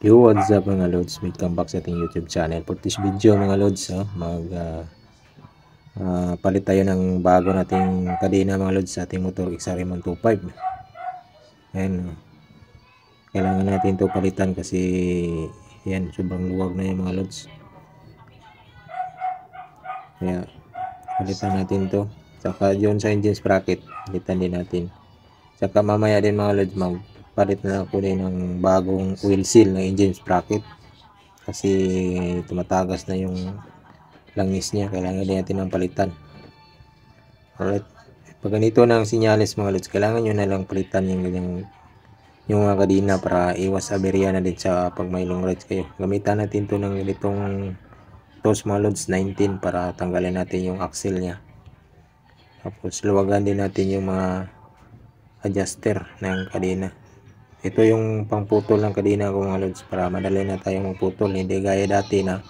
Yo, what's up mga lods? Welcome back sa ating YouTube channel. For this video mga lods, palit tayo ng bago nating kadena mga lods sa ating motor XRM 125. Ayan, kailangan natin to palitan kasi yan, sobrang luwag na yung mga lods. Kaya palitan natin to. Saka yun sa engine sprocket, palitan din natin. Saka mamaya din mga lods, magpalit na ako din ng bagong oil seal ng engine sprocket. Kasi tumatagas na yung langis niya, kailangan din natin ng palitan. Alright, pag ganito na ang sinyalis mga lods, kailangan nyo na lang palitan yung mga kadena para iwas aberya na din sa pag may long rides kayo. Gamitan natin to ng itong tools mga lods 19 para tanggalin natin yung axle nya. Tapos luwagan din natin yung mga adjuster ng kadena. Ito yung pangputol ng kadena ko mga lods, para madali na tayong magputol, hindi gaya dati na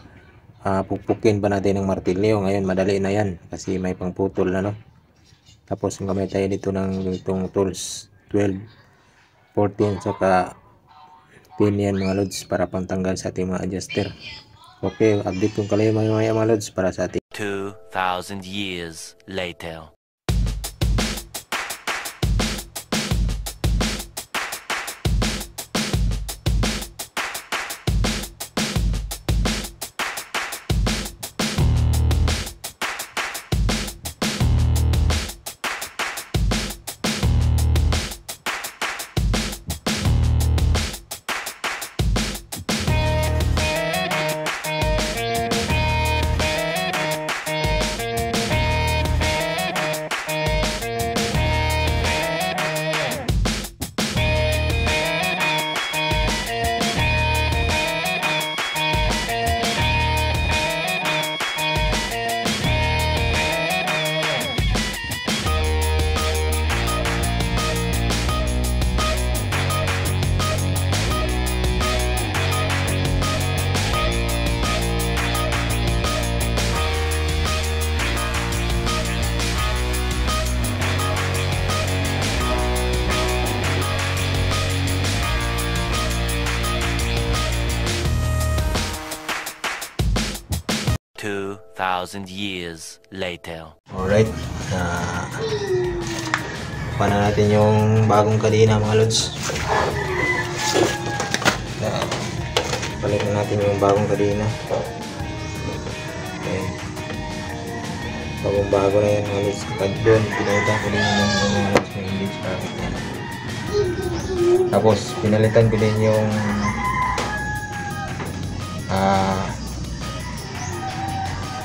pukpukin pa natin ng martilyo. Ngayon madali na yan kasi may pangputol na, no? Tapos gamit tayo dito ng itong tools 12, 14 saka 10 yan mga lods para pantanggal sa ating mga adjuster. Okay, update kong kayo mamaya mga lods para sa ating 2,000 years later. Thousand years later. alright, paano natin yung bagong kadena mga lods. Palit na natin yung bagong kadena. Okay, bagong bago na yan mga lods. Doon pinalitan ko din yung mga lods ng engine sprocket yan. Tapos pinalitan ko din yung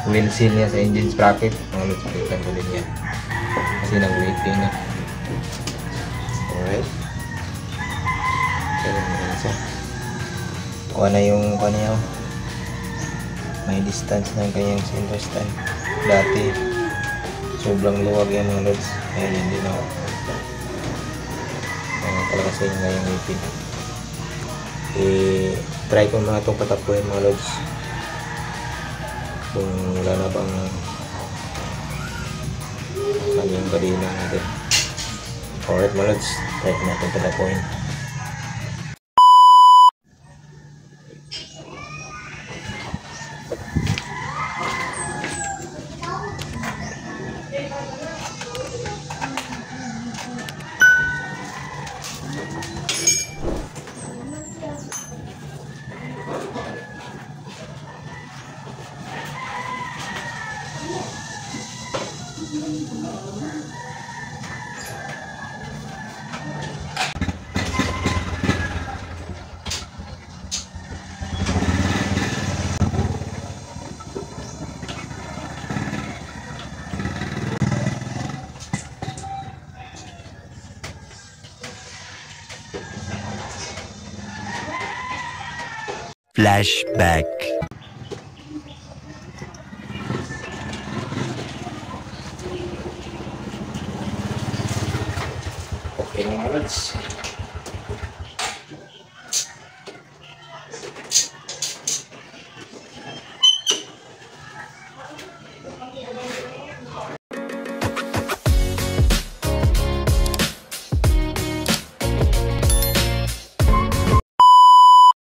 wheel seal niya sa engine sprocket. Mga lods, palitan ko din yan kasi nag-waiting na. Alright, kuha na yung kanya, may distance ng kanyang center stand. Dati sobrang luwag yan mga lods, ngayon hindi na. Talaga sa inyo ngayong waiting. Try ko mga itong patapuin mga lods kung wala na bang kanyang kadena natin. Alright mga lods, try ko natin patapuin. Flashback.